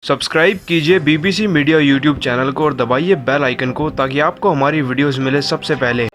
Subscribe कीजिए BBC media YouTube channel को और दबाइए बेल आइकन को ताकि आपको हमारी वीडियोस मिले सबसे पहले।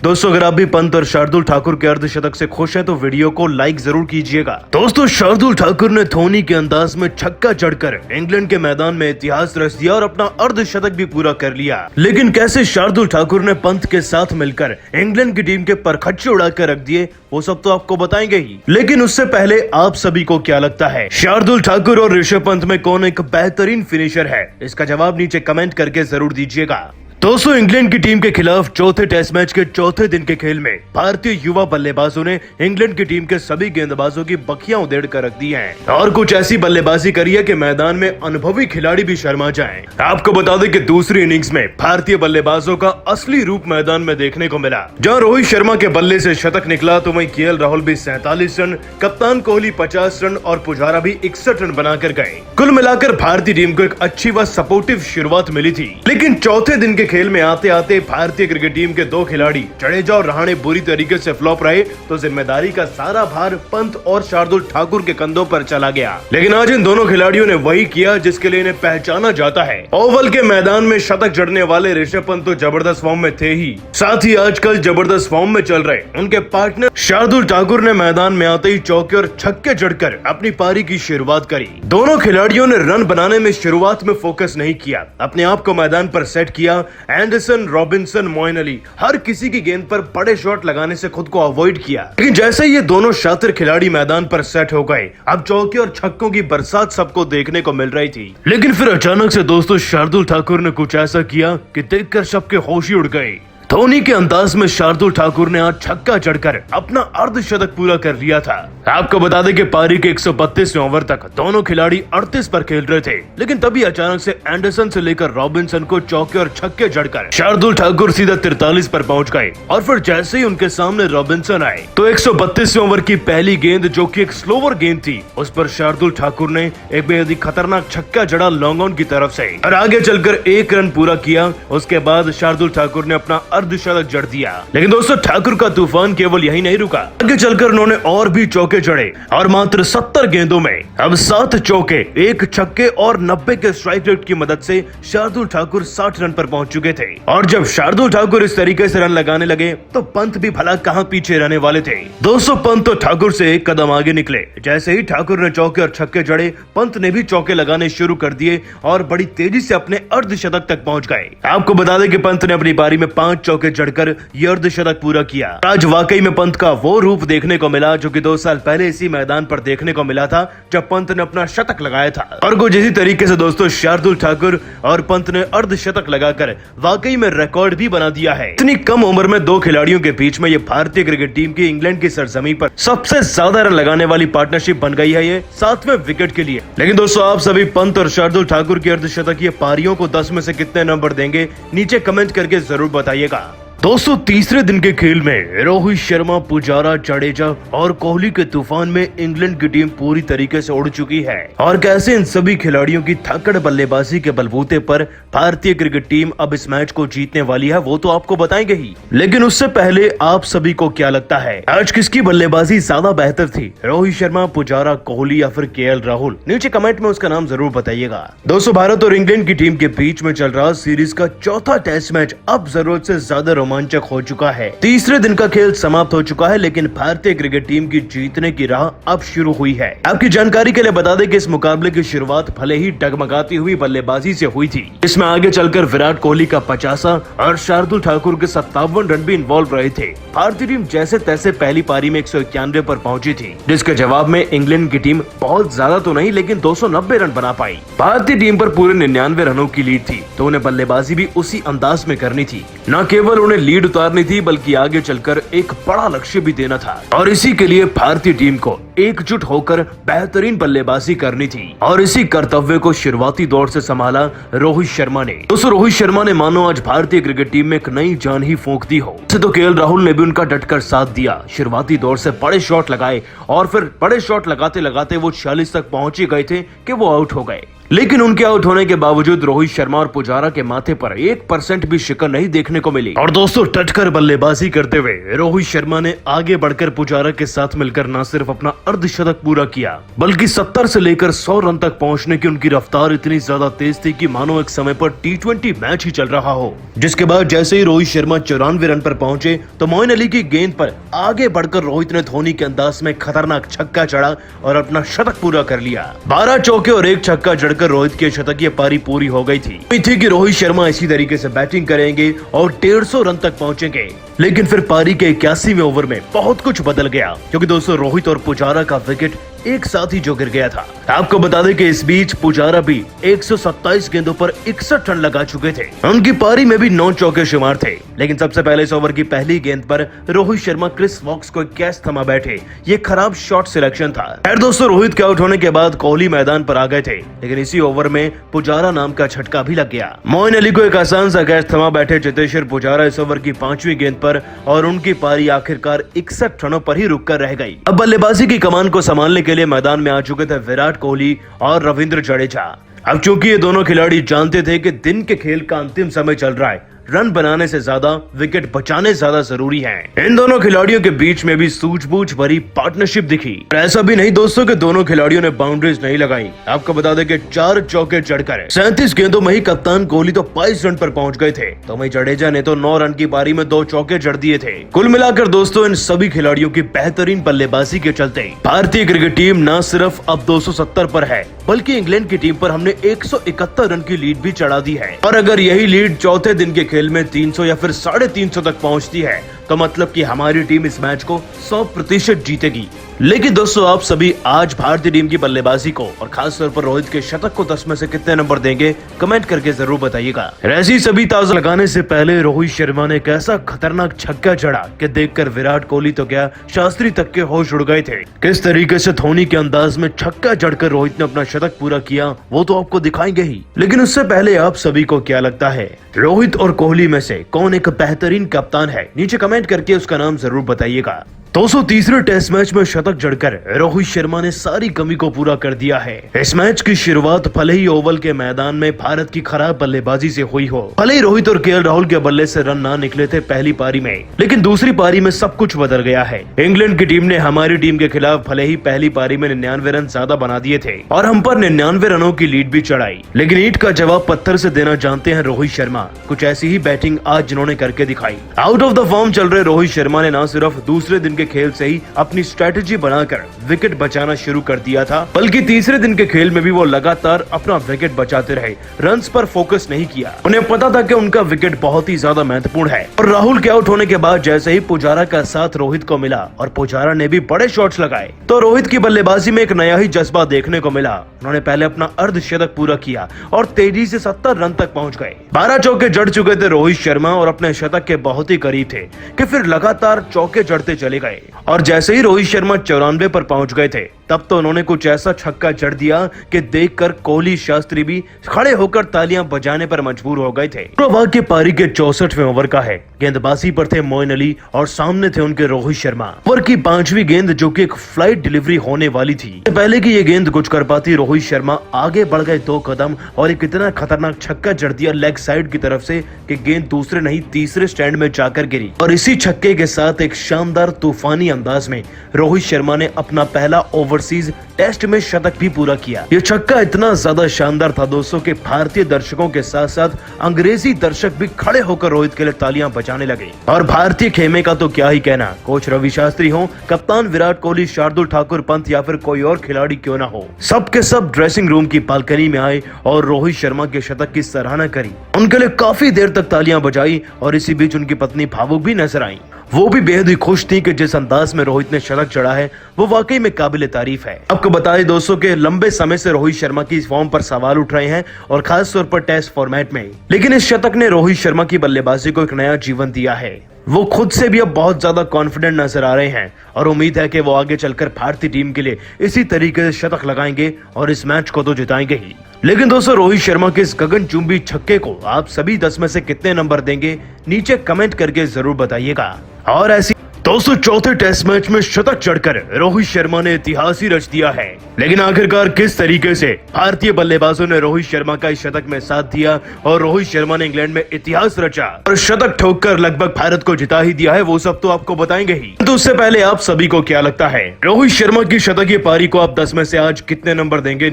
दोस्तों, अगर आप भी पंत और शार्दुल ठाकुर के अर्धशतक से खुश हैं तो वीडियो को लाइक जरूर कीजिएगा। दोस्तों, शार्दुल ठाकुर ने धोनी के अंदाज में छक्का जड़कर इंग्लैंड के मैदान में इतिहास रच दिया और अपना अर्धशतक भी पूरा कर लिया। लेकिन कैसे शार्दुल ठाकुर ने पंत के साथ मिलकर इंग्लैंड की टीम के परखच्चे उड़ाकर रख दिए, वो सब तो आपको बताएंगे ही। लेकिन उससे पहले आप सभी को क्या लगता है, शार्दुल ठाकुर और ऋषभ पंत में कौन एक बेहतरीन फिनिशर है? इसका जवाब नीचे कमेंट करके जरूर दीजिएगा। दोस्तों, इंग्लैंड की टीम के खिलाफ चौथे टेस्ट मैच के चौथे दिन के खेल में भारतीय युवा बल्लेबाजों ने इंग्लैंड की टीम के सभी गेंदबाजों की बखियां उधेड़ कर रख दी हैं और कुछ ऐसी बल्लेबाजी करी है कि मैदान में अनुभवी खिलाड़ी भी शर्मा जाएं। आपको बता दें कि दूसरी इनिंग्स में भारतीय बल्लेबाजों का असली रूप मैदान में देखने को मिला। जहां रोहित शर्मा के बल्ले से शतक निकला तो वहीं केएल राहुल भी 47 रन, कप्तान कोहली 50 रन और पुजारा भी 61 रन बनाकर गए। कुल मिलाकर भारतीय टीम को एक अच्छी व सपोर्टिव शुरुआत मिली थी। लेकिन चौथे दिन के खेल में आते आते भारतीय क्रिकेट टीम के दो खिलाड़ी जडेजा और रहाणे बुरी तरीके से फ्लॉप रहे तो जिम्मेदारी का सारा भार पंत और शार्दुल ठाकुर के कंधों पर चला गया। लेकिन आज इन दोनों खिलाड़ियों ने वही किया जिसके लिए इन्हें पहचाना जाता है। ओवल के मैदान में शतक जड़ने वाले ऋषभ पंत तो जबरदस्त फॉर्म में थे ही, साथ ही आजकल जबरदस्त फॉर्म में चल रहे उनके पार्टनर शार्दुल ठाकुर ने मैदान में आते ही चौके और छक्के जड़कर अपनी पारी की शुरुआत करी। दोनों खिलाड़ियों ने रन बनाने में शुरुआत में फोकस नहीं किया, अपने आप को मैदान पर सेट किया। एंडरसन, रॉबिन्सन, मोइन अली हर किसी की गेंद पर बड़े शॉट लगाने से खुद को अवॉइड किया। लेकिन जैसे ये दोनों शातिर खिलाड़ी मैदान पर सेट हो गए, अब चौके और छक्कों की बरसात सबको देखने को मिल रही थी। लेकिन फिर अचानक से दोस्तों शार्दुल ठाकुर ने कुछ ऐसा किया कि देखकर सबके होश ही उड़ गए। धोनी के अंदाज में शार्दुल ठाकुर ने आज छक्का जड़कर अपना अर्धशतक पूरा कर लिया था। आपको बता दें कि पारी के 132वें ओवर तक दोनों खिलाड़ी 38 पर खेल रहे थे, लेकिन तभी अचानक से एंडरसन से लेकर रॉबिन्सन को चौके और छक्के जड़कर शार्दुल ठाकुर सीधा 43 पर पहुंच गए। और फिर जैसे ही उनके सामने रॉबिन्सन आए तो 132वें ओवर की पहली गेंद, जो कि एक स्लोवर गेंद थी, उस पर शार्दुल ठाकुर ने एक बेहद ही खतरनाक छक्का जड़ा लॉन्ग ऑन की तरफ से और आगे चलकर 1 रन पूरा किया। उसके बाद शार्दुल ठाकुर ने अपना अर्धशतक जड़ दिया। लेकिन दोस्तों, ठाकुर का तूफान केवल यही नहीं रुका, आगे चलकर उन्होंने और भी चौके जड़े और मात्र 70 गेंदों में अब 7 चौके, 1 छक्के और 90 के स्ट्राइक रेट की मदद से शार्दुल ठाकुर 60 रन पर पहुंच चुके थे। और जब शार्दुल ठाकुर इस तरीके से रन लगाने लगे तो पंत भी भला कहां पीछे रहने वाले थे। दोस्तों, पंत तो ठाकुर से एक कदम आगे निकले। जैसे ही ठाकुर ने चौके और छक्के जड़े, पंत ने भी चौके लगाने शुरू कर दिए और बड़ी तेजी से अपने अर्धशतक तक पहुंच गए। आपको बता दें कि पंत ने अपनी पारी में 5 चौके जड़कर यह अर्धशतक पूरा किया। आज वाकई में पंत का वो रूप देखने को मिला जो कि 2 साल पहले इसी मैदान पर देखने को मिला था जब पंत ने अपना शतक लगाया था। और कुछ इसी तरीके से दोस्तों शार्दुल ठाकुर और पंत ने अर्धशतक लगाकर वाकई में रिकॉर्ड भी बना दिया है। इतनी कम उम्र में दो खिलाड़ियों के बीच में ये भारतीय क्रिकेट टीम की इंग्लैंड की सरजमी पर सबसे ज्यादा रन लगाने वाली पार्टनरशिप बन गई है ये 7वें विकेट के लिए। लेकिन दोस्तों, आप सभी पंत और शार्दुल ठाकुर की अर्धशतक ये पारियों को 10 में से कितने नंबर देंगे, नीचे कमेंट करके जरूर बताइएगा। दोस्तों, तीसरे दिन के खेल में रोहित शर्मा, पुजारा, जडेजा और कोहली के तूफान में इंग्लैंड की टीम पूरी तरीके से उड़ चुकी है। और कैसे इन सभी खिलाड़ियों की धाकड़ बल्लेबाजी के बलबूते पर भारतीय क्रिकेट टीम अब इस मैच को जीतने वाली है, वो तो आपको बताएंगे ही। लेकिन उससे पहले आप सभी को क्या लगता है, आज किसकी बल्लेबाजी ज्यादा बेहतर थी, रोहित शर्मा, पुजारा, कोहली या फिर केएल राहुल? नीचे कमेंट में उसका नाम जरूर बताइएगा। दोस्तों, भारत और इंग्लैंड की टीम के बीच में चल रहा सीरीज का चौथा टेस्ट मैच अब जरूरत से ज्यादा रोमांचक हो चुका है। तीसरे दिन का खेल समाप्त हो चुका है, लेकिन भारतीय क्रिकेट टीम की जीतने की राह अब शुरू हुई है। आपकी जानकारी के लिए बता दें कि इस मुकाबले की शुरुआत भले ही डगमगाती हुई बल्लेबाजी से हुई थी, इसमें आगे चलकर विराट कोहली का 50 और शार्दुल ठाकुर के 57 रन भी इन्वॉल्व रहे थे। भारतीय टीम जैसे तैसे पहली पारी में 191 पर पहुंची थी, जिसके जवाब में इंग्लैंड की टीम बहुत ज्यादा तो नहीं लेकिन 290 रन बना पाई। भारतीय टीम पर पूरे 99 रनों की लीड थी, तो उन्हें बल्लेबाजी भी उसी अंदाज में करनी थी। न केवल उन्हें लीड उतारनी थी बल्कि आगे चलकर एक बड़ा लक्ष्य भी देना था। और इसी के लिए भारतीय टीम को एकजुट होकर बेहतरीन बल्लेबाजी करनी थी और इसी कर्तव्य को शुरुआती दौर से संभाला रोहित शर्मा ने। दोस्तों रोहित शर्मा ने मानो आज भारतीय क्रिकेट टीम में एक नई जान ही फूंक दी हो। वैसे तो केएल राहुल ने भी उनका डटकर साथ दिया, शुरुआती दौर से बड़े शॉट लगाए और फिर बड़े शॉट लगाते लगाते वो 40 तक पहुंच ही गए थे कि वो आउट हो गए। लेकिन उनके आउट होने के बावजूद रोहित शर्मा और पुजारा के माथे पर 1% भी शिकन नहीं देखने को मिली। और दोस्तों डटकर बल्लेबाजी करते हुए रोहित शर्मा ने आगे बढ़कर पुजारा के साथ मिलकर न सिर्फ अपना अर्धशतक पूरा किया बल्कि 70 से लेकर 100 रन तक पहुंचने की उनकी रफ्तार इतनी ज्यादा तेज थी कि मानो एक समय पर T20 मैच ही चल रहा हो। जिसके बाद जैसे ही रोहित शर्मा 94 रन पर पहुंचे तो मोइन अली की गेंद पर आगे बढ़कर रोहित ने धोनी के अंदाज में खतरनाक छक्का चढ़ा और अपना शतक पूरा कर लिया। 12 चौके और 1 छक्का जड़कर रोहित की शतकीय पारी पूरी हो गई थी। कि रोहित शर्मा इसी तरीके से बैटिंग करेंगे और 150 रन तक पहुंचेंगे। लेकिन फिर पारी के 81वें ओवर में बहुत कुछ बदल गया क्योंकि दोस्तों रोहित और पुजारा का विकेट एक साथ ही जो गिर गया था। आपको बता दें कि इस बीच पुजारा भी 127 गेंदों पर 61 रन लगा चुके थे। उनकी पारी में भी 9 चौके शुमार थे। लेकिन सबसे पहले इस ओवर की पहली गेंद पर रोहित शर्मा क्रिस वॉक्स को कैच थमा बैठे। ये खराब शॉट सिलेक्शन था। खैर दोस्तों रोहित के आउट होने के बाद कोहली मैदान पर आ गए थे, लेकिन इसी ओवर में पुजारा नाम का झटका भी लग गया। मोइन अली को एक आसान सा कैच थमा बैठे चेतेश्वर पुजारा इस ओवर की 5वीं गेंद पर और उनकी पारी आखिरकार 61 रनों पर ही रुककर रह गई। अब बल्लेबाजी की कमान को संभालने के लिए मैदान में आ चुके थे विराट कोहली और रविंद्र जडेजा। अब चूंकि ये दोनों खिलाड़ी जानते थे कि दिन के खेल का अंतिम समय चल रहा है, रन बनाने से ज्यादा विकेट बचाने ज्यादा जरूरी हैं। इन दोनों खिलाड़ियों के बीच में भी सूझबूझ भरी पार्टनरशिप दिखी। ऐसा भी नहीं दोस्तों कि दोनों खिलाड़ियों ने बाउंड्रीज नहीं लगाई। आपको बता दें कि 4 चौके जड़कर 37 गेंदों में ही कप्तान कोहली तो 22 रन पर पहुंच गए थे, तो वहीं जडेजा ने तो 9 रन की पारी में 2 चौके जड़ दिए थे। कुल मिलाकर दोस्तों इन सभी खिलाड़ियों की बेहतरीन बल्लेबाजी के चलते भारतीय क्रिकेट टीम न सिर्फ अब 270 पर है बल्कि इंग्लैंड की टीम पर हमने 171 रन की लीड भी चढ़ा दी है। और अगर यही लीड चौथे दिन के खेल में 300 या फिर 350 तक पहुंचती है तो मतलब कि हमारी टीम इस मैच को 100% जीतेगी। लेकिन दोस्तों आप सभी आज भारतीय टीम की बल्लेबाजी को और खास तौर पर रोहित के शतक को 10 में से कितने नंबर देंगे कमेंट करके जरूर बताइएगा। ऐसी सभी ताजा लगाने से पहले रोहित शर्मा ने कैसा खतरनाक छक्का जड़ा कि देखकर विराट कोहली तो क्या शास्त्री तक के होश उड़ गए थे। किस तरीके से धोनी के अंदाज में छक्का जड़कर रोहित ने अपना शतक पूरा किया वो तो आपको दिखाएंगे ही। लेकिन उससे पहले आप सभी को क्या लगता है रोहित और कोहली में से कौन एक बेहतरीन कप्तान है? नीचे कमेंट करके उसका नाम जरूर बताइएगा। 230वें टेस्ट मैच में शतक जड़कर रोहित शर्मा ने सारी कमी को पूरा कर दिया है। इस मैच की शुरुआत भले ही ओवल के मैदान में भारत की खराब बल्लेबाजी से हुई हो, भले ही रोहित और केएल राहुल के बल्ले से रन ना निकले थे पहली पारी में, लेकिन दूसरी पारी में सब कुछ बदल गया है। इंग्लैंड की टीम ने हमारी टीम के खिलाफ भले ही पहली पारी में 99 रन ज्यादा बना दिए थे और हम पर 99 रनों की लीड भी चढ़ाई, लेकिन ईंट का जवाब पत्थर से देना जानते हैं रोहित शर्मा। कुछ ऐसी ही बैटिंग आज जिन्होंने करके दिखाई। आउट ऑफ द फॉर्म चल रहे रोहित शर्मा ने न सिर्फ दूसरे दिन के खेल से ही अपनी स्ट्रेटेजी बनाकर विकेट बचाना शुरू कर दिया था, बल्कि तीसरे दिन के खेल में भी वो लगातार अपना विकेट बचाते रहे, रन्स पर फोकस नहीं किया। उन्हें पता था कि उनका विकेट बहुत ही ज्यादा महत्वपूर्ण है। और राहुल के आउट होने के बाद जैसे ही पुजारा का साथ रोहित को मिला और पुजारा ने भी बड़े शॉट्स लगाए तो रोहित की बल्लेबाजी में एक नया ही जज्बा देखने को मिला। उन्होंने पहले अपना अर्धशतक पूरा किया और तेजी से 70 रन तक पहुंच गए। 12 चौके जड़ चुके थे रोहित शर्मा और अपने शतक के बहुत ही करीब थे कि फिर लगातार चौके जड़ते चले गए। और जैसे ही रोहित शर्मा 94 पर पहुंच गए थे तब तो उन्होंने कुछ ऐसा छक्का जड़ दिया कि देखकर कोहली शास्त्री भी खड़े होकर तालियां बजाने पर मजबूर हो गए थे। के पारी के 64वें ओवर का है। गेंदबाजी पर थे मोइन अली और सामने थे उनके रोहित शर्मा। ओवर की 5वीं गेंद जो कि एक फ्लाइट डिलीवरी होने वाली थी, पहले की ये गेंद कुछ कर पाती रोहित शर्मा आगे बढ़ गए 2 कदम और एक इतना खतरनाक छक्का जड़ दिया लेग साइड की तरफ से कि गेंद दूसरे नहीं तीसरे स्टैंड में जाकर गिरी। और इसी छक्के के साथ एक शानदार तूफानी अंदाज में रोहित शर्मा ने अपना पहला ओवरसीज टेस्ट में शतक भी पूरा किया। ये छक्का इतना ज्यादा शानदार था दोस्तों कि भारतीय दर्शकों के साथ साथ अंग्रेजी दर्शक भी खड़े होकर रोहित के लिए तालियां बजाने लगे। और भारतीय खेमे का तो क्या ही कहना, कोच रवि शास्त्री हो, कप्तान विराट कोहली, शार्दुल ठाकुर, पंत या फिर कोई और खिलाड़ी क्यों ना हो, सबके सब ड्रेसिंग रूम की बालकनी में आए और रोहित शर्मा के शतक की सराहना करी। उनके लिए काफी देर तक तालियां बजाई और इसी बीच उनकी पत्नी भावुक भी नजर आई। वो भी बेहद ही खुश थी कि जिस अंदाज में रोहित ने शतक चढ़ा है वो वाकई में काबिल तारीफ है। आपको बताएं दोस्तों के लंबे समय से रोहित शर्मा की फॉर्म पर सवाल उठ रहे हैं और खास तौर पर टेस्ट फॉर्मेट में, लेकिन इस शतक ने रोहित शर्मा की बल्लेबाजी को एक नया जीवन दिया है। वो खुद से भी अब बहुत ज्यादा कॉन्फिडेंट नजर आ रहे हैं और उम्मीद है कि वो आगे चलकर भारतीय टीम के लिए इसी तरीके से शतक लगाएंगे और इस मैच को तो जिताएंगे ही। लेकिन दोस्तों, रोहित शर्मा के इस गगनचुंबी छक्के को आप सभी 10 में से कितने नंबर देंगे, नीचे कमेंट करके जरूर बताइएगा। और ऐसी दोस्तों, चौथे टेस्ट मैच में शतक चढ़कर रोहित शर्मा ने इतिहास ही रच दिया है। लेकिन आखिरकार किस तरीके से भारतीय बल्लेबाजों ने रोहित शर्मा का इस शतक में साथ दिया और रोहित शर्मा ने इंग्लैंड में इतिहास रचा और शतक ठोककर लगभग भारत को जिता ही दिया है, वो सब तो आपको बताएंगे ही। तो उससे पहले आप सभी को क्या लगता है, रोहित शर्मा की शतकीय पारी को आप 10 में से आज कितने नंबर देंगे?